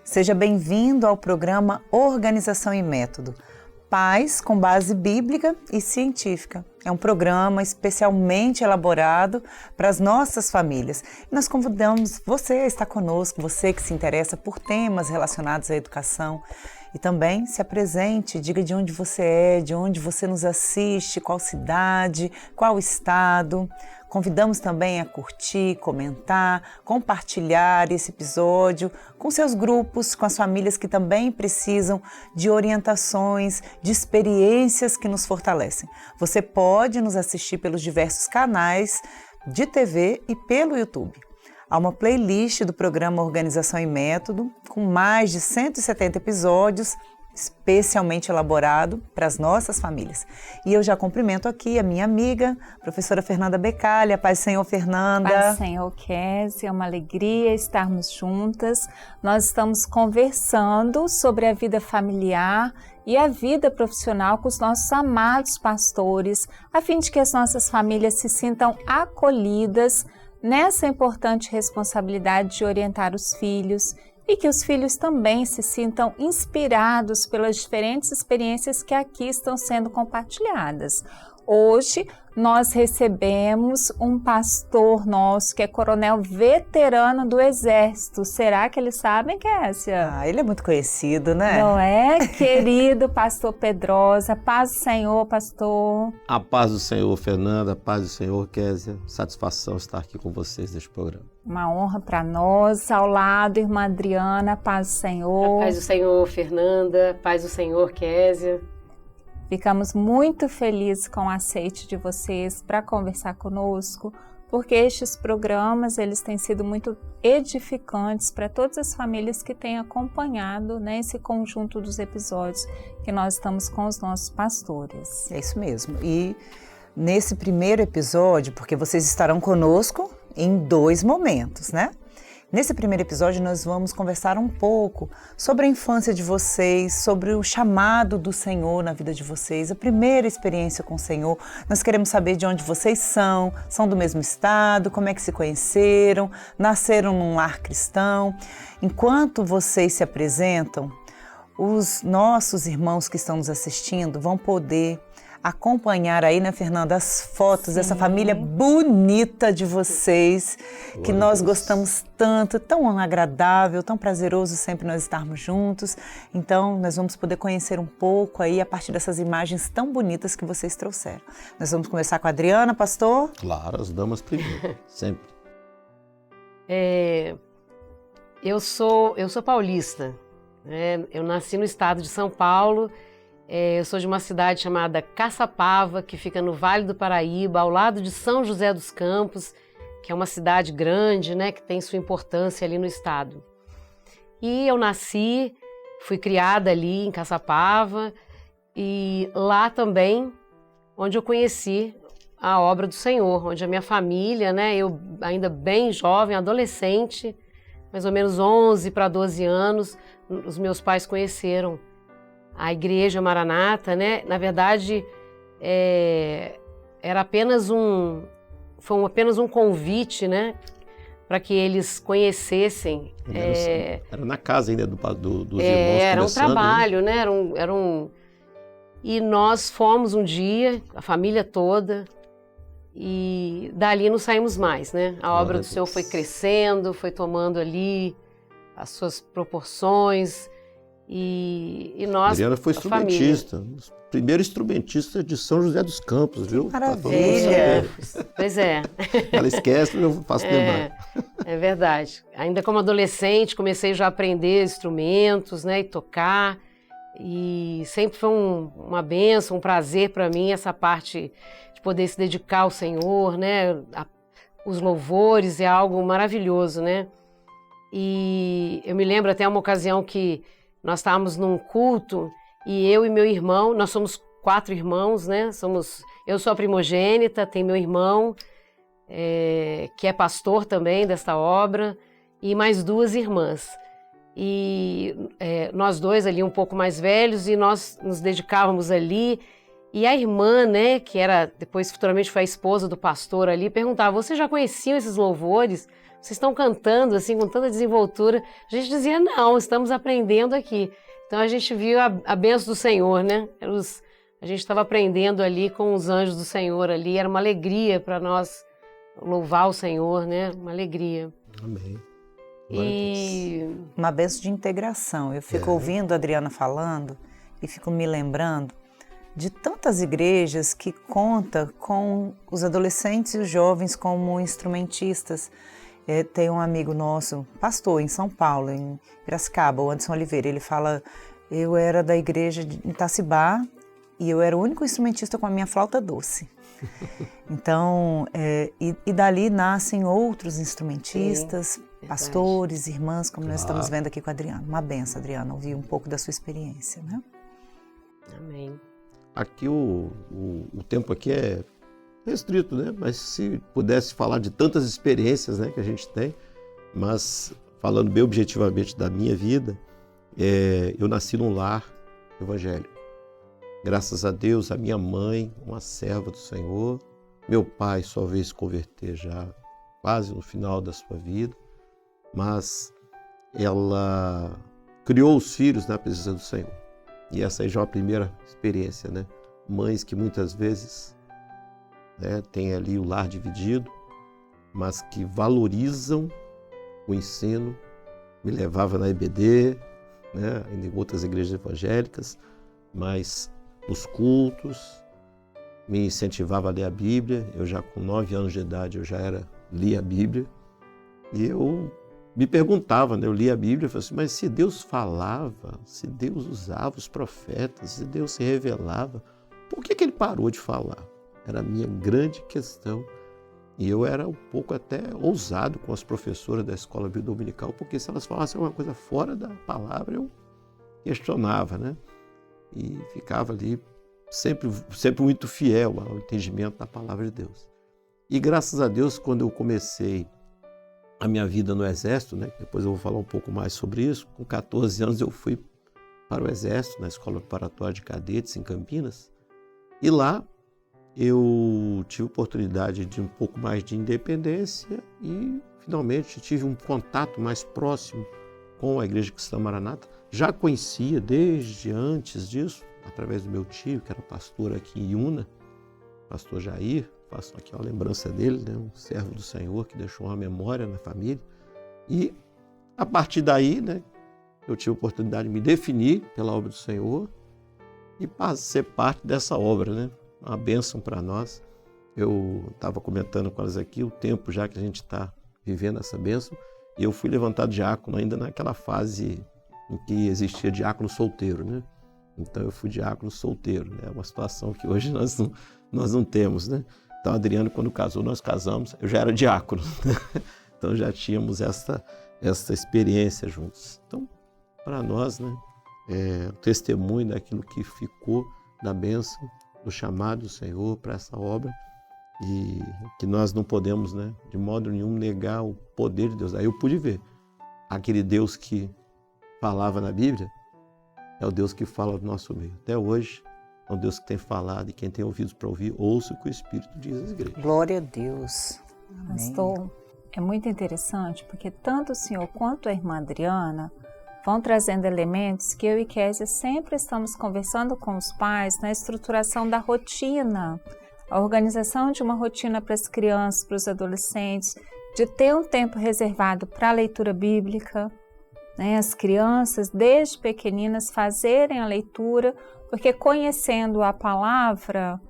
Seja bem-vindo ao programa Organização e Método, Paz com base bíblica e científica. É um programa especialmente elaborado para as nossas famílias. Nós convidamos você a estar conosco, você que se interessa por temas relacionados à educação. E também se apresente, diga de onde você é, de onde você nos assiste, qual cidade, qual estado. Convidamos também a curtir, comentar, compartilhar esse episódio com seus grupos, com as famílias que também precisam de orientações, de experiências que nos fortalecem. Você pode nos assistir pelos diversos canais de TV e pelo YouTube. Há uma playlist do programa Organização e Método, com mais de 170 episódios, especialmente elaborado para as nossas famílias. E eu já cumprimento aqui a minha amiga, professora Fernanda Becalha. Paz do Senhor, Fernanda. Paz do Senhor, Kézia. É uma alegria estarmos juntas. Nós estamos conversando sobre a vida familiar e a vida profissional com os nossos amados pastores, a fim de que as nossas famílias se sintam acolhidas nessa importante responsabilidade de orientar os filhos e que os filhos também se sintam inspirados pelas diferentes experiências que aqui estão sendo compartilhadas. Hoje nós recebemos um pastor nosso que é coronel veterano do Exército. Será que eles sabem, Kézia? Ele é muito conhecido, né? Não é? Querido pastor Pedrosa, paz do Senhor, pastor. A paz do Senhor, Fernanda, a paz do Senhor, Kézia. Satisfação estar aqui com vocês neste programa. Uma honra para nós. Ao lado, irmã Adriana, paz do Senhor. A paz do Senhor, Fernanda, paz do Senhor, Kézia. Ficamos muito felizes com o aceite de vocês para conversar conosco, porque estes programas eles têm sido muito edificantes para todas as famílias que têm acompanhado, né, esse conjunto dos episódios que nós estamos com os nossos pastores. É isso mesmo. E nesse primeiro episódio, porque vocês estarão conosco em 2 momentos, né? Nesse primeiro episódio, nós vamos conversar um pouco sobre a infância de vocês, sobre o chamado do Senhor na vida de vocês, a primeira experiência com o Senhor. Nós queremos saber de onde vocês são do mesmo estado, como é que se conheceram, nasceram num lar cristão. Enquanto vocês se apresentam, os nossos irmãos que estão nos assistindo vão poder acompanhar aí, né, Fernanda, as fotos dessa família bonita de vocês, que nós gostamos tanto, tão agradável, tão prazeroso sempre nós estarmos juntos. Então, nós vamos poder conhecer um pouco aí a partir dessas imagens tão bonitas que vocês trouxeram. Nós vamos começar com a Adriana, pastor? Claro, as damas primeiro, sempre. Eu sou paulista, né? Eu nasci no estado de São Paulo. Eu sou de uma cidade chamada Caçapava, que fica no Vale do Paraíba, ao lado de São José dos Campos, que é uma cidade grande, né, que tem sua importância ali no estado. E eu nasci, fui criada ali em Caçapava, e lá também, onde eu conheci a obra do Senhor, onde a minha família, né, eu ainda bem jovem, adolescente, mais ou menos 11 para 12 anos, os meus pais conheceram a Igreja Maranata, né? Na verdade, era apenas foi apenas um convite, né? Para que eles conhecessem. Era na casa ainda dos irmãos. Era um trabalho, né? E nós fomos um dia, a família toda, e dali não saímos mais, né? A obra do Senhor foi crescendo, foi tomando ali as suas proporções. E nós, Adriana foi instrumentista, primeiro instrumentista de São José dos Campos, viu? Maravilha! Pois é. Ela esquece, eu faço lembrar. É verdade. Ainda como adolescente, comecei já a aprender instrumentos, né, e tocar. E sempre foi uma bênção, um prazer para mim essa parte de poder se dedicar ao Senhor, né? Os louvores é algo maravilhoso, né? E eu me lembro até uma ocasião que nós estávamos num culto e eu e meu irmão, nós somos 4 irmãos, né? Eu sou a primogênita, tem meu irmão, que é pastor também desta obra, e mais 2 irmãs. E nós 2 ali um pouco mais velhos, e nós nos dedicávamos ali, E a irmã, né, que era depois futuramente foi a esposa do pastor ali, perguntava: vocês já conheciam esses louvores? Vocês estão cantando assim com tanta desenvoltura? A gente dizia: não, estamos aprendendo aqui. Então a gente viu a bênção do Senhor, né? A gente estava aprendendo ali com os anjos do Senhor ali, era uma alegria para nós louvar o Senhor, né? Uma alegria. Amém. E uma bênção de integração. Eu fico ouvindo a Adriana falando e fico me lembrando de tantas igrejas que contam com os adolescentes e os jovens como instrumentistas. Tem um amigo nosso, pastor em São Paulo, em Piracicaba, o Anderson Oliveira, ele fala: eu era da igreja em Itacibá e eu era o único instrumentista com a minha flauta doce. Então, e dali nascem outros instrumentistas, pastores, irmãs, como nós estamos vendo aqui com a Adriana. Uma benção, Adriana, ouvir um pouco da sua experiência, né? Amém. Aqui o tempo aqui é restrito, né? Mas se pudesse falar de tantas experiências, né, que a gente tem, mas falando bem objetivamente da minha vida, eu nasci num lar evangélico. Graças a Deus, a minha mãe, uma serva do Senhor, meu pai só veio se converter já quase no final da sua vida, mas ela criou os filhos na presença do Senhor. E essa aí já é a primeira experiência, né? Mães que muitas vezes, né, têm ali o lar dividido, mas que valorizam o ensino. Me levava na EBD, né, em outras igrejas evangélicas, mas nos cultos, me incentivava a ler a Bíblia. Eu já com 9 anos de idade, eu já lia a Bíblia. E eu me perguntava, né, eu lia a Bíblia e falava assim: mas se Deus falava, se Deus usava os profetas, se Deus se revelava, por que ele parou de falar? Era a minha grande questão. E eu era um pouco até ousado com as professoras da escola bíblica dominical, porque se elas falassem alguma coisa fora da palavra, eu questionava, né? E ficava ali sempre muito fiel ao entendimento da palavra de Deus. E graças a Deus, quando eu comecei a minha vida no Exército, né, depois eu vou falar um pouco mais sobre isso, com 14 anos eu fui para o Exército, na Escola Preparatória de Cadetes, em Campinas, e lá eu tive oportunidade de um pouco mais de independência e finalmente tive um contato mais próximo com a Igreja Cristã Maranata. Já conhecia desde antes disso, através do meu tio, que era pastor aqui em Iuna, pastor Jair. Faço aqui uma lembrança dele, né? Um servo do Senhor que deixou uma memória na família. E a partir daí, né, eu tive a oportunidade de me definir pela obra do Senhor e ser parte dessa obra, né? Uma bênção para nós. Eu estava comentando com elas aqui o tempo já que a gente está vivendo essa bênção, e eu fui levantado diácono ainda naquela fase em que existia diácono solteiro, né? Então eu fui diácono solteiro, né? Uma situação que hoje nós não temos, né? Então, Adriano, quando casou, nós casamos, eu já era diácono, né? Então já tínhamos essa experiência juntos. Então, para nós, né, o testemunho daquilo que ficou da bênção, do chamado do Senhor para essa obra, e que nós não podemos, né, de modo nenhum negar o poder de Deus. Aí eu pude ver, aquele Deus que falava na Bíblia é o Deus que fala no nosso meio. Até hoje, é um Deus que tem falado, e quem tem ouvidos para ouvir, ouça o que o Espírito diz às igrejas. Glória a Deus. Amém. Pastor, é muito interessante, porque tanto o senhor quanto a irmã Adriana vão trazendo elementos que eu e Kézia sempre estamos conversando com os pais na estruturação da rotina, a organização de uma rotina para as crianças, para os adolescentes, de ter um tempo reservado para a leitura bíblica, né? As crianças, desde pequeninas, fazerem a leitura, porque conhecendo a palavra,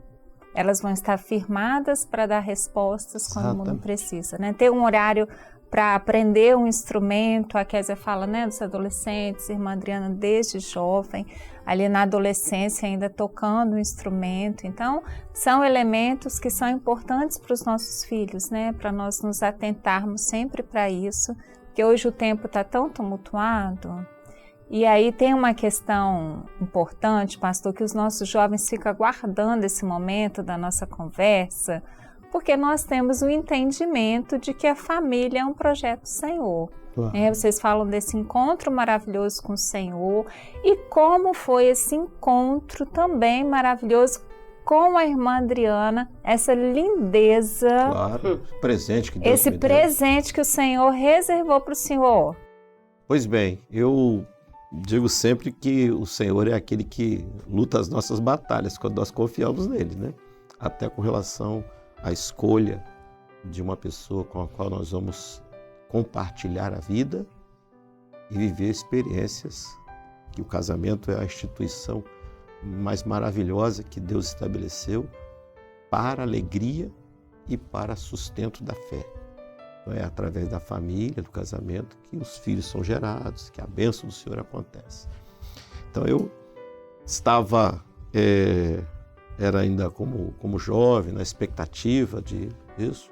elas vão estar firmadas para dar respostas quando o mundo precisa, né? Ter um horário para aprender um instrumento, a Kézia fala, né, dos adolescentes, irmã Adriana desde jovem, ali na adolescência ainda tocando um instrumento. Então, são elementos que são importantes para os nossos filhos, né, para nós nos atentarmos sempre para isso, porque hoje o tempo está tão tumultuado. E aí tem uma questão importante, pastor, que os nossos jovens ficam aguardando esse momento da nossa conversa, porque nós temos o entendimento de que a família é um projeto do Senhor. Claro. Vocês falam desse encontro maravilhoso com o Senhor e como foi esse encontro também maravilhoso com a irmã Adriana essa lindeza, Claro, presente que Deus esse me deu. presente que o Senhor reservou para o senhor. Pois bem, eu digo sempre que o Senhor é aquele que luta as nossas batalhas quando nós confiamos nele, né? Até com relação à escolha de uma pessoa com a qual nós vamos compartilhar a vida e viver experiências, que o casamento é a instituição mais maravilhosa que Deus estabeleceu para a alegria e para sustento da fé. Então, é através da família, do casamento, que os filhos são gerados, que a bênção do Senhor acontece. Então eu estava, era ainda como jovem, na expectativa disso,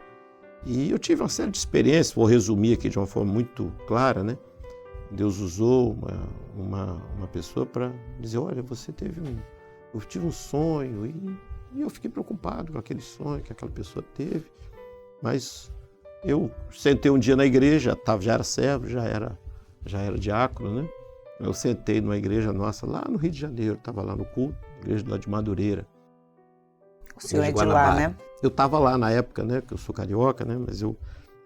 e eu tive uma série de experiências, vou resumir aqui de uma forma muito clara, né? Deus usou uma pessoa para dizer, olha, eu tive um sonho e eu fiquei preocupado com aquele sonho que aquela pessoa teve, mas eu sentei um dia na igreja, já era servo, já era diácono, né? Eu sentei numa igreja nossa lá no Rio de Janeiro, estava lá no culto, igreja lá de Madureira. O senhor é de lá, né? Eu estava lá na época, né? Que eu sou carioca, né? Mas eu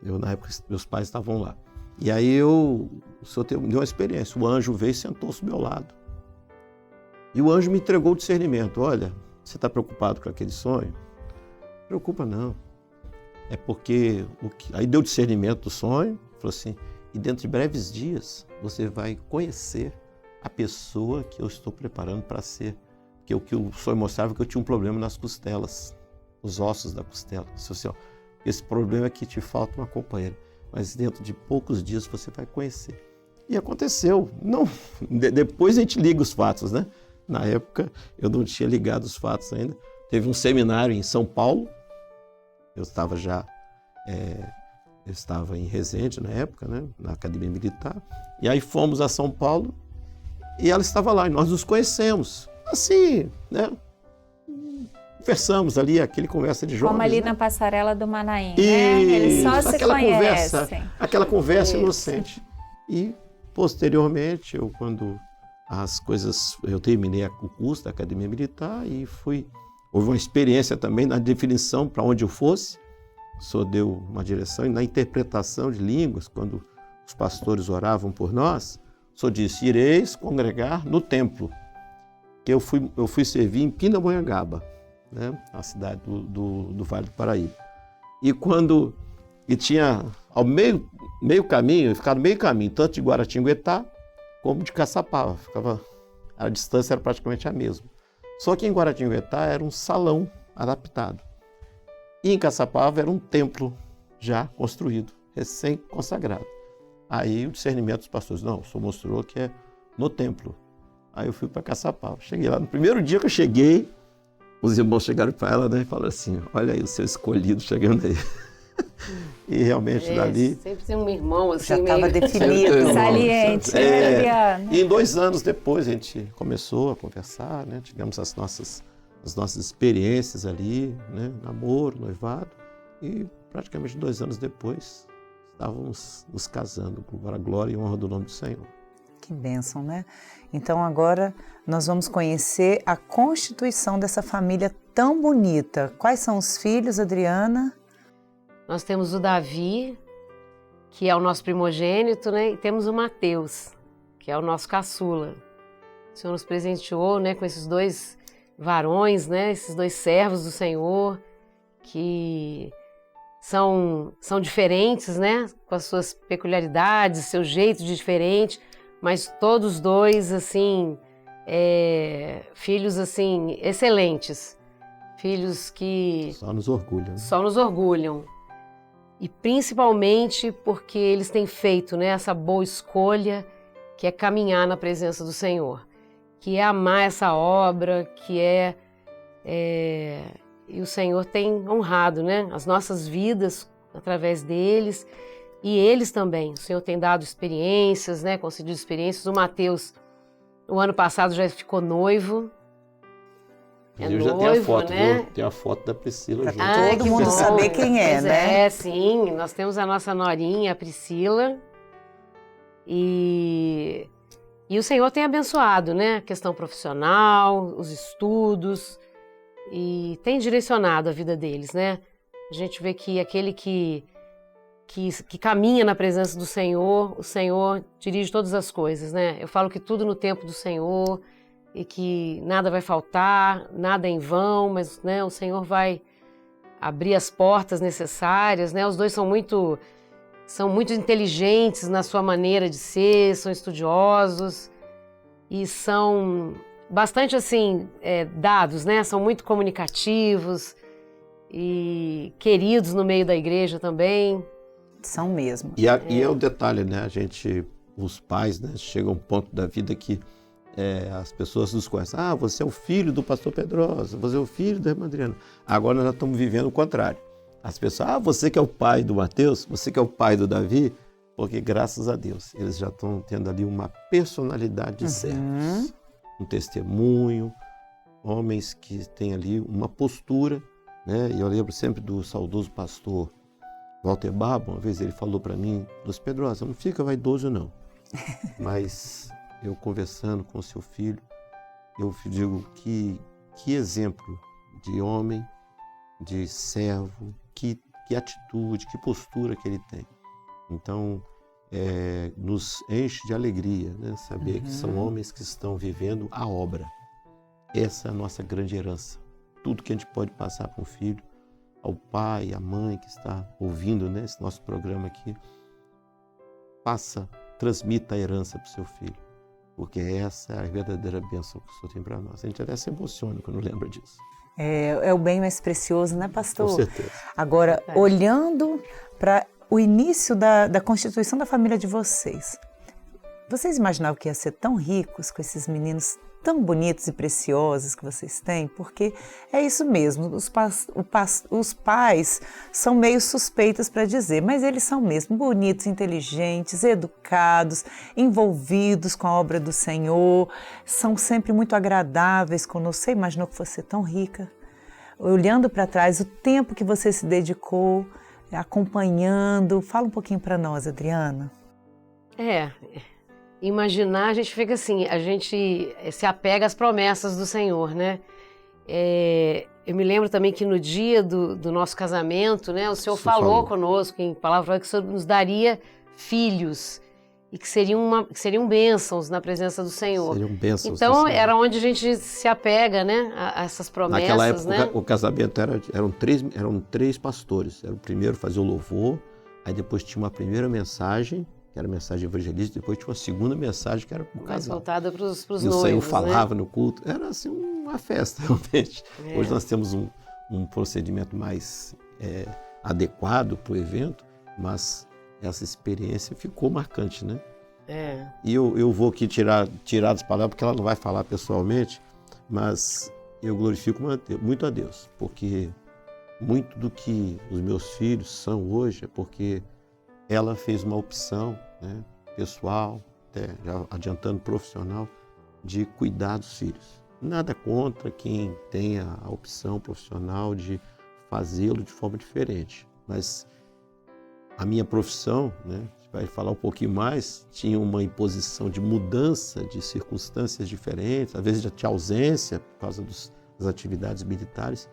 na época, meus pais estavam lá. E aí o Senhor me deu uma experiência. O anjo veio e sentou-se ao meu lado. E o anjo me entregou o discernimento. Olha, você está preocupado com aquele sonho? Não preocupa não. É porque... Aí deu o discernimento do sonho. Falou assim, e dentro de breves dias você vai conhecer a pessoa que eu estou preparando para ser. Porque o que o sonho mostrava que eu tinha um problema nas costelas, os ossos da costela. Assim, ó, esse problema é que te falta uma companheira. Mas dentro de poucos dias você vai conhecer. E aconteceu. Não, depois a gente liga os fatos, né? Na época eu não tinha ligado os fatos ainda. Teve um seminário em São Paulo. Eu estava em Resende na época, né? Na Academia Militar. E aí fomos a São Paulo e ela estava lá e nós nos conhecemos. Assim, né? Conversamos ali, aquele conversa de jovens. Como ali, né? Na passarela do Manaim, né? Eles só se conhecem. Aquela conversa inocente. E, posteriormente, eu terminei o curso da Academia Militar e houve uma experiência também na definição para onde eu fosse. O Senhor deu uma direção e na interpretação de línguas, quando os pastores oravam por nós, o Senhor disse, ireis congregar no templo. Que eu fui servir em Pindamonhangaba, né, a cidade do Vale do Paraíba. E tinha ao meio caminho, ficava no meio caminho, tanto de Guaratinguetá como de Caçapava. A distância era praticamente a mesma. Só que em Guaratinguetá era um salão adaptado. E em Caçapava era um templo já construído, recém-consagrado. Aí o discernimento dos pastores, não, o Senhor mostrou que é no templo. Aí eu fui para Caçapava. Cheguei lá, no primeiro dia que eu cheguei, os irmãos chegaram para ela, né, e falaram assim, olha aí o seu escolhido chegando aí. E realmente dali... Sempre tem um irmão assim já estava definido. Saliente, E em 2 anos depois a gente começou a conversar, né, tivemos as nossas experiências ali, né, namoro, noivado, e praticamente 2 anos depois estávamos nos casando, para a glória e honra do nome do Senhor. Que bênção, né? Então agora nós vamos conhecer a constituição dessa família tão bonita. Quais são os filhos, Adriana? Nós temos o Davi, que é o nosso primogênito, né? E temos o Mateus, que é o nosso caçula. O Senhor nos presenteou, né, com esses 2 varões, né? Esses 2 servos do Senhor, que são diferentes, né? Com as suas peculiaridades, seu jeito de diferente, mas todos 2, assim, filhos, assim, excelentes. Filhos que... Só nos orgulham. Né? Só nos orgulham. E principalmente porque eles têm feito, né, essa boa escolha, que é caminhar na presença do Senhor, que é amar essa obra, e o Senhor tem honrado, né, as nossas vidas através deles, e eles também. O Senhor tem dado experiências, né, concedido experiências. O Mateus, o ano passado, já ficou noivo. Eu já tenho a foto, né? Viu? Tem a foto da Priscila junto. Todo mundo saber quem é, né? Sim. Nós temos a nossa norinha, a Priscila. E o Senhor tem abençoado, né? A questão profissional, os estudos. e tem direcionado a vida deles, né? A gente vê que aquele que caminha na presença do Senhor, o Senhor dirige todas as coisas, né? Eu falo que tudo no tempo do Senhor e que nada vai faltar, nada é em vão, mas, né, o Senhor vai abrir as portas necessárias, né? Os dois são muito inteligentes na sua maneira de ser, são estudiosos e são bastante, assim, dados, né? São muito comunicativos e queridos no meio da igreja também. São mesmo. E é o detalhe, né? Os pais, né, chegam a um ponto da vida que as pessoas nos conhecem. Ah, você é o filho do pastor Pedrosa, você é o filho da irmã Adriana. Agora nós estamos vivendo o contrário. As pessoas, você que é o pai do Mateus, você que é o pai do Davi, porque graças a Deus eles já estão tendo ali uma personalidade de servos, um testemunho, homens que têm ali uma postura, né? E eu lembro sempre do saudoso pastor Walter Babo, uma vez ele falou para mim, Luiz Pedrosa, não fica vaidoso não, mas eu conversando com o seu filho, eu digo que exemplo de homem, de servo, que atitude, que postura que ele tem. Então, nos enche de alegria, né? Saber que são homens que estão vivendo a obra. Essa é a nossa grande herança. Tudo que a gente pode passar para um filho, ao pai, à mãe que está ouvindo, né, esse nosso programa aqui, transmita a herança para o seu filho, porque essa é a verdadeira bênção que o Senhor tem para nós. A gente até se emociona quando lembra disso. É o bem mais precioso, né, pastor? Com certeza. Agora, olhando para o início da constituição da família de vocês imaginavam que ia ser tão ricos com esses meninos tão bonitos e preciosos que vocês têm? Porque é isso mesmo, os pais são meio suspeitos para dizer, mas eles são mesmo bonitos, inteligentes, educados, envolvidos com a obra do Senhor, são sempre muito agradáveis conosco. Você imaginou que fosse tão rica? Olhando para trás, o tempo que você se dedicou, acompanhando, fala um pouquinho para nós, Adriana. Imaginar, a gente fica assim, a gente se apega às promessas do Senhor, né? Eu me lembro também que no dia do nosso casamento, né, o Senhor falou conosco, em palavra, que o Senhor nos daria filhos e que seriam bênçãos na presença do Senhor. Seriam bênçãos. Então, era onde a gente se apega, né, a essas promessas. Naquela época, né? O casamento eram três pastores. Era o primeiro fazia o louvor, aí depois tinha uma primeira mensagem, que era a mensagem evangelística, depois tinha uma segunda mensagem, que era para o casal. Mais voltada para os noivos, e o Senhor falava, né? no culto. Era assim uma festa, realmente. Hoje nós temos um procedimento mais adequado para o evento, mas essa experiência ficou marcante, né? E eu vou aqui tirar das palavras, porque ela não vai falar pessoalmente, mas eu glorifico muito a Deus, porque muito do que os meus filhos são hoje é porque ela fez uma opção, né, pessoal, até já adiantando profissional, de cuidar dos filhos. Nada contra quem tenha a opção profissional de fazê-lo de forma diferente, mas a minha profissão, né, vai falar um pouquinho mais, tinha uma imposição de mudança de circunstâncias diferentes, às vezes de ausência por causa das atividades militares,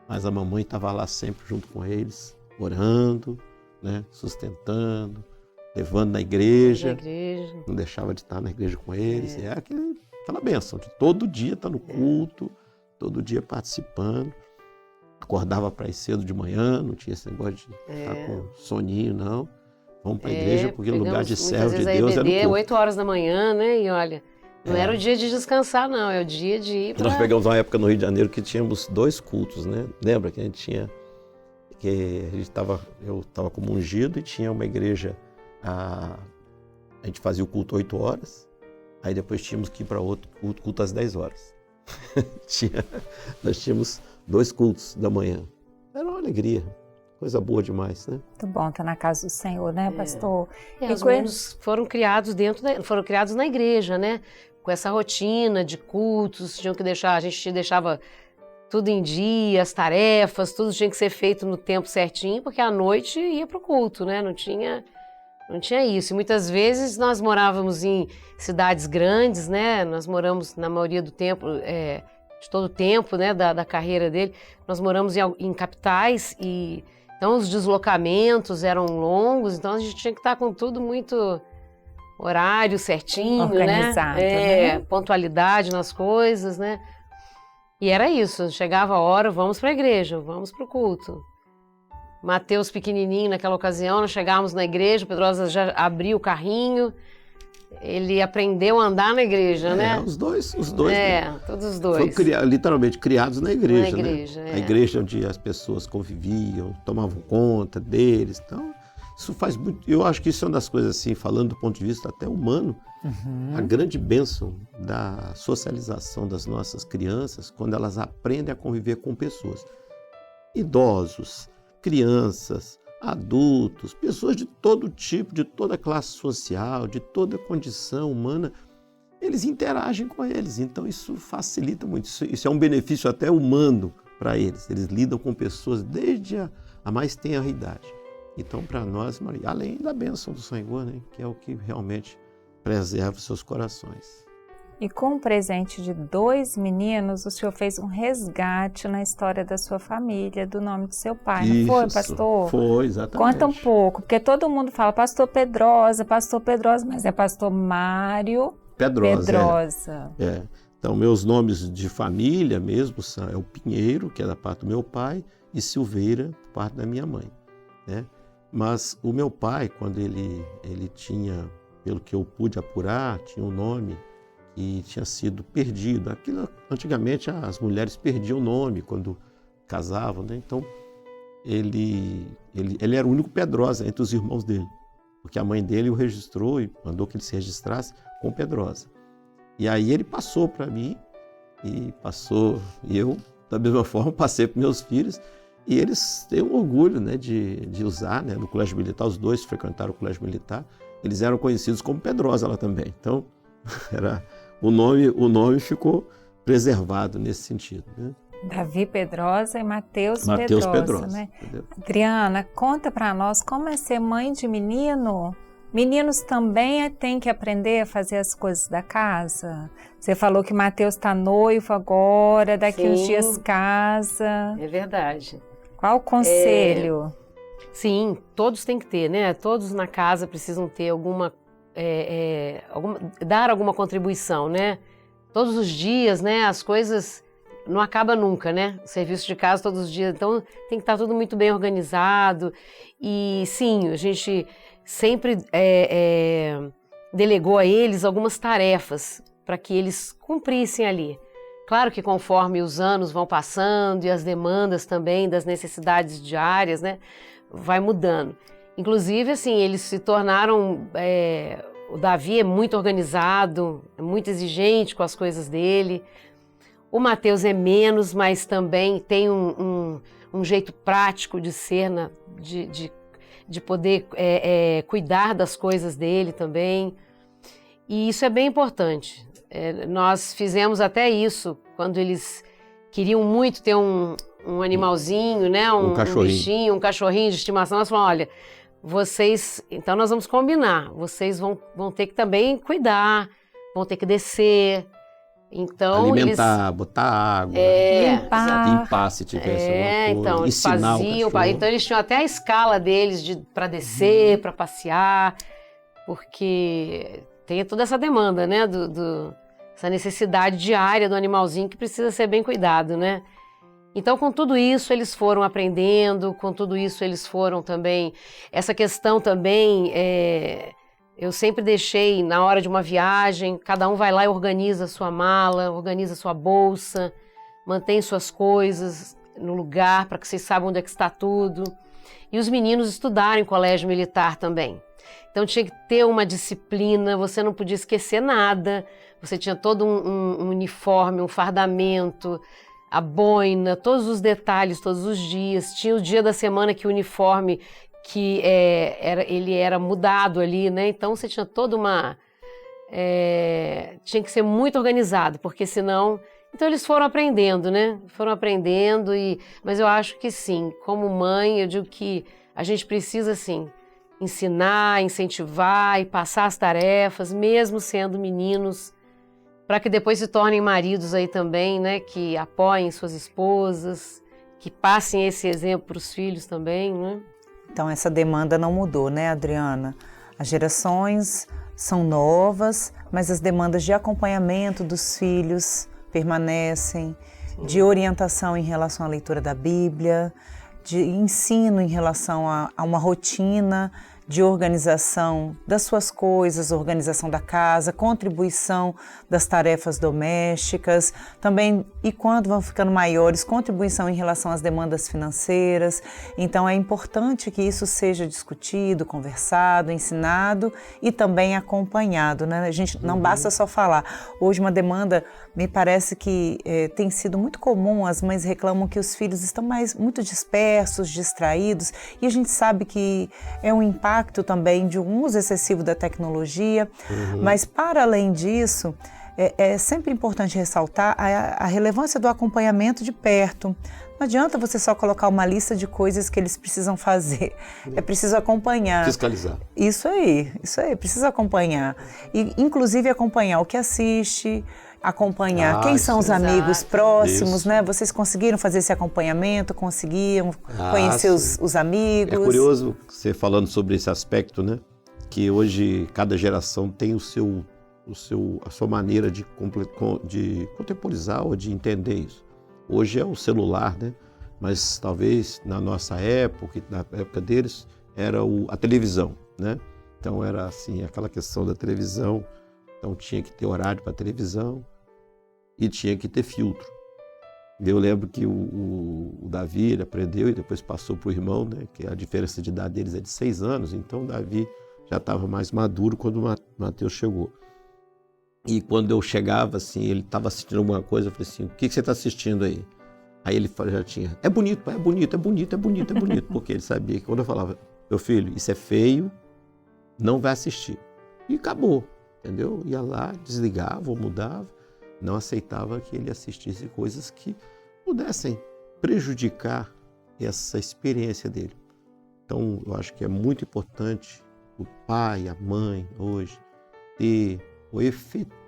mas a mamãe estava lá sempre junto com eles, orando, né, sustentando, levando na igreja, não deixava de estar na igreja com eles. É aquela bênção de todo dia estar no culto, todo dia participando. Acordava para ir cedo de manhã, não tinha esse negócio de estar com soninho, não. Vamos para a igreja, porque o lugar de servo de Deus era no culto. 8 horas da manhã, né? E olha, não era o dia de descansar, não, é o dia de ir para... Nós pegamos uma época no Rio de Janeiro que tínhamos 2 cultos, né? Lembra que a gente tinha... eu estava como ungido e tinha uma igreja, a gente fazia o culto 8 horas, aí depois tínhamos que ir para outro culto às 10 horas. Nós tínhamos 2 cultos da manhã. Era uma alegria, coisa boa demais, né? Muito bom estar na casa do Senhor, né, pastor? Os meninos foram criados foram criados na igreja, né? Com essa rotina de cultos, a gente deixava tudo em dia, as tarefas, tudo tinha que ser feito no tempo certinho, porque à noite ia para o culto, né? Não tinha isso. E muitas vezes nós morávamos em cidades grandes, né? Nós moramos, na maioria do tempo, todo o tempo, né, da carreira dele. Nós moramos em capitais e então os deslocamentos eram longos, então a gente tinha que estar com tudo muito horário certinho, organizado, né? né? Pontualidade nas coisas, né? E era isso, chegava a hora, vamos para a igreja, vamos para o culto. Mateus pequenininho naquela ocasião, nós chegávamos na igreja, o Pedrosa já abriu o carrinho, ele aprendeu a andar na igreja, né? Os dois. Todos os dois. Foram literalmente criados na igreja, Na igreja, né? A igreja onde as pessoas conviviam, tomavam conta deles. Então, isso faz muito... Eu acho que isso é uma das coisas, assim, falando do ponto de vista até humano, a grande bênção da socialização das nossas crianças quando elas aprendem a conviver com pessoas. Idosos, crianças, adultos, pessoas de todo tipo, de toda classe social, de toda condição humana, eles interagem com eles. Então isso facilita muito, isso é um benefício até humano para eles. Eles lidam com pessoas desde a mais tenra idade. Então para nós, Maria, além da bênção do Senhor, né, que é o que realmente preserva os seus corações. E com o presente de 2 meninos, o senhor fez um resgate na história da sua família, do nome do seu pai, não foi, pastor? Foi, exatamente. Conta um pouco, porque todo mundo fala pastor Pedrosa, mas é pastor Mário Pedrosa. Então, meus nomes de família mesmo é o Pinheiro, que é da parte do meu pai, e Silveira, parte da minha mãe, né? Mas o meu pai, quando ele tinha, pelo que eu pude apurar, tinha um nome que tinha sido perdido. Aquilo, antigamente as mulheres perdiam o nome quando casavam, né? Então ele era o único Pedrosa entre os irmãos dele, porque a mãe dele o registrou e mandou que ele se registrasse com Pedrosa. E aí ele passou para mim e eu da mesma forma passei para meus filhos, e eles têm um orgulho, né, de usar, né, no colégio militar. Os dois frequentaram o colégio militar, eles eram conhecidos como Pedrosa lá também. Então o nome ficou preservado nesse sentido, né? Davi Pedrosa e Mateus Pedrosa, né? Entendeu? Adriana, conta para nós como é ser mãe de menino. Meninos também têm que aprender a fazer as coisas da casa. Você falou que Mateus está noivo agora, daqui uns dias casa. É verdade. Qual o conselho? Sim, todos têm que ter, né? Todos na casa precisam ter dar alguma contribuição, né? Todos os dias, né? As coisas não acabam nunca, né? O serviço de casa todos os dias, então tem que estar tudo muito bem organizado. E sim, a gente sempre delegou a eles algumas tarefas para que eles cumprissem ali. Claro que conforme os anos vão passando e as demandas também das necessidades diárias, né, vai mudando. Inclusive, assim, eles se tornaram... o Davi é muito organizado, é muito exigente com as coisas dele. O Mateus é menos, mas também tem um jeito prático de ser, de poder cuidar das coisas dele também. E isso é bem importante. Nós fizemos até isso quando eles queriam muito ter um animalzinho, né? Um bichinho, um cachorrinho de estimação. Nós falamos, olha, então nós vamos combinar, vocês vão ter que também cuidar, vão ter que descer. Então, alimentar, botar água, limpar se tivesse alguma coisa, então, eles ensinar faziam, o cachorro. Então eles tinham até a escala deles para descer, para passear, porque tem toda essa demanda, né, essa necessidade diária do animalzinho que precisa ser bem cuidado, né? Então, com tudo isso, eles foram aprendendo, com tudo isso, eles foram também... Essa questão também, eu sempre deixei, na hora de uma viagem, cada um vai lá e organiza a sua mala, organiza a sua bolsa, mantém suas coisas no lugar para que vocês saibam onde é que está tudo. E os meninos estudaram em colégio militar também. Então, tinha que ter uma disciplina, você não podia esquecer nada, você tinha todo um uniforme, um fardamento, a boina, todos os detalhes, todos os dias. Tinha o dia da semana que o uniforme ele era mudado ali, né? Então você tinha toda uma... tinha que ser muito organizado, porque senão... Então eles foram aprendendo, né? Foram aprendendo, mas eu acho que sim, como mãe, eu digo que a gente precisa, sim, ensinar, incentivar e passar as tarefas, mesmo sendo meninos, para que depois se tornem maridos aí também, né, que apoiem suas esposas, que passem esse exemplo para os filhos também, né? Então essa demanda não mudou, né, Adriana? As gerações são novas, mas as demandas de acompanhamento dos filhos permanecem, de orientação em relação à leitura da Bíblia, de ensino em relação a uma rotina de organização das suas coisas, organização da casa, contribuição das tarefas domésticas, também, e quando vão ficando maiores, contribuição em relação às demandas financeiras. Então é importante que isso seja discutido, conversado, ensinado e também acompanhado, né? A gente não basta só falar. Hoje uma demanda, me parece que tem sido muito comum, as mães reclamam que os filhos estão muito dispersos, distraídos, e a gente sabe que é um impacto também de um uso excessivo da tecnologia, mas para além disso, é sempre importante ressaltar a relevância do acompanhamento de perto. Não adianta você só colocar uma lista de coisas que eles precisam fazer, é preciso acompanhar. Fiscalizar. Isso aí, precisa acompanhar. E, inclusive, acompanhar o que assiste, acompanhar quem são os amigos próximos, né? Vocês conseguiram fazer esse acompanhamento, conseguiam conhecer os amigos? É curioso você falando sobre esse aspecto, né? Que hoje cada geração tem a sua maneira de contemporizar ou de entender isso. Hoje é o celular, né? Mas talvez na nossa época, na época deles, era a televisão, né? Então era assim, aquela questão da televisão, então tinha que ter horário para televisão e tinha que ter filtro. Eu lembro que o Davi ele aprendeu e depois passou para o irmão, né? Que a diferença de idade deles é de 6 anos, então o Davi já estava mais maduro quando o Mateus chegou. E quando eu chegava, assim, ele estava assistindo alguma coisa, eu falei assim, o que você está assistindo aí? Aí ele já tinha, é bonito, pai, é bonito, porque ele sabia que quando eu falava, meu filho, isso é feio, não vai assistir. E acabou, entendeu? Ia lá, desligava ou mudava, não aceitava que ele assistisse coisas que pudessem prejudicar essa experiência dele. Então, eu acho que é muito importante o pai, a mãe, hoje, ter o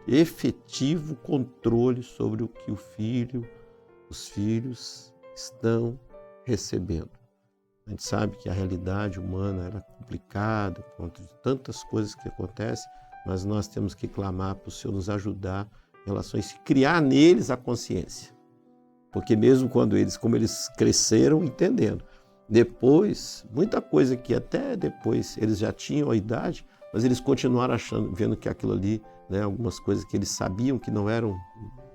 efetivo controle sobre o que os filhos estão recebendo. A gente sabe que a realidade humana era complicada, com tantas coisas que acontecem, mas nós temos que clamar para o Senhor nos ajudar em relação a isso, criar neles a consciência. Porque mesmo quando como eles cresceram entendendo, depois, muita coisa que até depois eles já tinham a idade, mas eles continuaram vendo que aquilo ali, né, algumas coisas que eles sabiam que não eram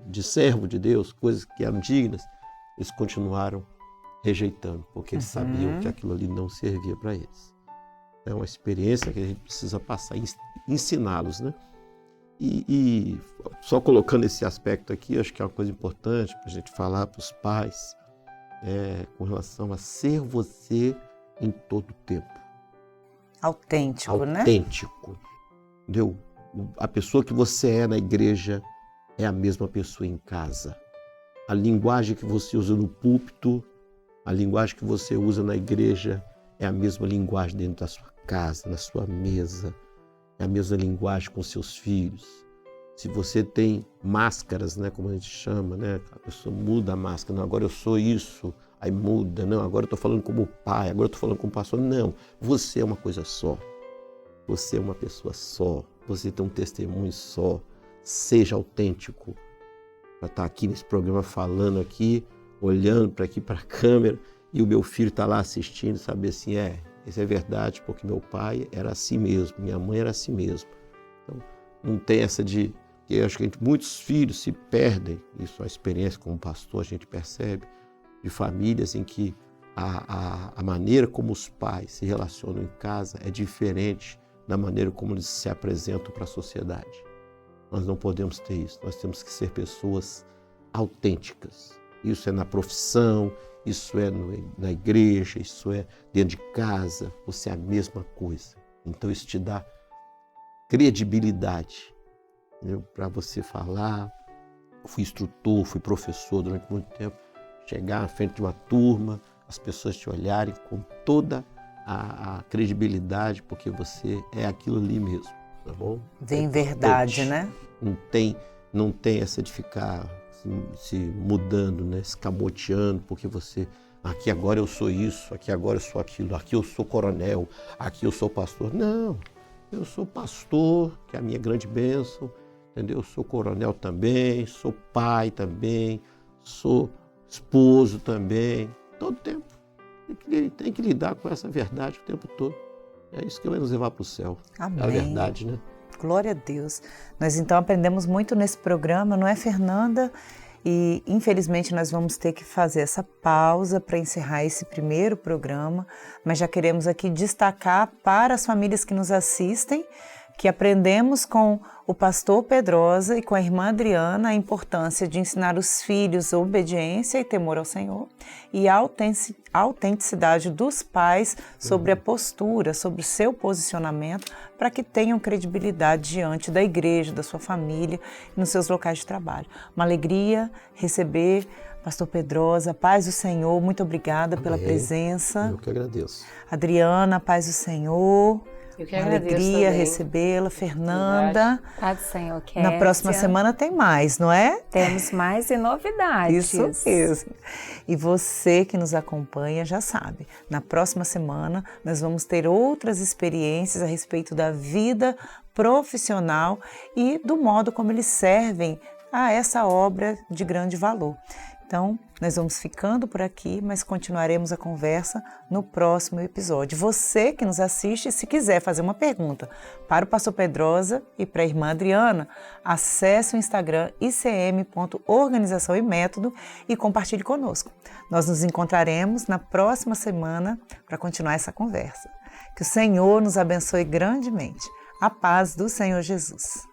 de servo de Deus, coisas que eram dignas, eles continuaram rejeitando, porque eles sabiam que aquilo ali não servia para eles. É uma experiência que a gente precisa passar, ensiná-los, né? E só colocando esse aspecto aqui, acho que é uma coisa importante para a gente falar para os pais, com relação a ser você em todo o tempo. Autêntico, né? Autêntico, entendeu? A pessoa que você é na igreja é a mesma pessoa em casa. A linguagem que você usa no púlpito, a linguagem que você usa na igreja é a mesma linguagem dentro da sua casa, na sua mesa, é a mesma linguagem com seus filhos. Se você tem máscaras, né, como a gente chama, né, a pessoa muda a máscara, não, agora eu sou isso, aí muda, não, agora eu estou falando como pai, agora eu estou falando como pastor. Não, você é uma coisa só, você é uma pessoa só, você tem um testemunho só, seja autêntico. Para estar aqui nesse programa falando aqui, olhando para aqui para a câmera, e o meu filho está lá assistindo, saber assim, isso é verdade, porque meu pai era assim mesmo, minha mãe era assim mesmo. Então, não tem essa de... Eu acho que muitos filhos se perdem, isso é a experiência como pastor, a gente percebe, de famílias em que a maneira como os pais se relacionam em casa é diferente da maneira como eles se apresentam para a sociedade. Nós não podemos ter isso, nós temos que ser pessoas autênticas. Isso é na profissão, isso é na igreja, isso é dentro de casa, você é a mesma coisa. Então isso te dá credibilidade, para você falar. Eu fui instrutor, fui professor durante muito tempo, chegar na frente de uma turma, as pessoas te olharem com toda a credibilidade, porque você é aquilo ali mesmo, tá bom? Vem verdade, né? Não tem não tem essa de ficar se mudando, né? Escamoteando, porque você... Aqui agora eu sou isso, aqui agora eu sou aquilo, aqui eu sou coronel, aqui eu sou pastor. Não, eu sou pastor, que é a minha grande bênção, entendeu? Eu sou coronel também, sou pai também, sou esposo também, todo tempo. Tem que lidar com essa verdade o tempo todo. É isso que vai nos levar para o céu. Amém. É a verdade, né? Glória a Deus. Nós então aprendemos muito nesse programa, não é, Fernanda? E infelizmente nós vamos ter que fazer essa pausa para encerrar esse primeiro programa, mas já queremos aqui destacar para as famílias que nos assistem que aprendemos com o pastor Pedrosa e com a irmã Adriana a importância de ensinar os filhos obediência e temor ao Senhor e a autenticidade dos pais sobre a postura, sobre o seu posicionamento, para que tenham credibilidade diante da igreja, da sua família e nos seus locais de trabalho. Uma alegria receber pastor Pedrosa, paz do Senhor, muito obrigada pela presença. Eu que agradeço. Adriana, paz do Senhor. Eu que Uma agradeço alegria também. recebê-la, Fernanda. Paz do Senhor, Kécia. Na próxima semana tem mais, não é? Temos mais e novidades. Isso mesmo. E você que nos acompanha já sabe, na próxima semana nós vamos ter outras experiências a respeito da vida profissional e do modo como eles servem a essa obra de grande valor. Então, nós vamos ficando por aqui, mas continuaremos a conversa no próximo episódio. Você que nos assiste, se quiser fazer uma pergunta para o pastor Pedrosa e para a irmã Adriana, acesse o Instagram icm.organização e método e compartilhe conosco. Nós nos encontraremos na próxima semana para continuar essa conversa. Que o Senhor nos abençoe grandemente. A paz do Senhor Jesus.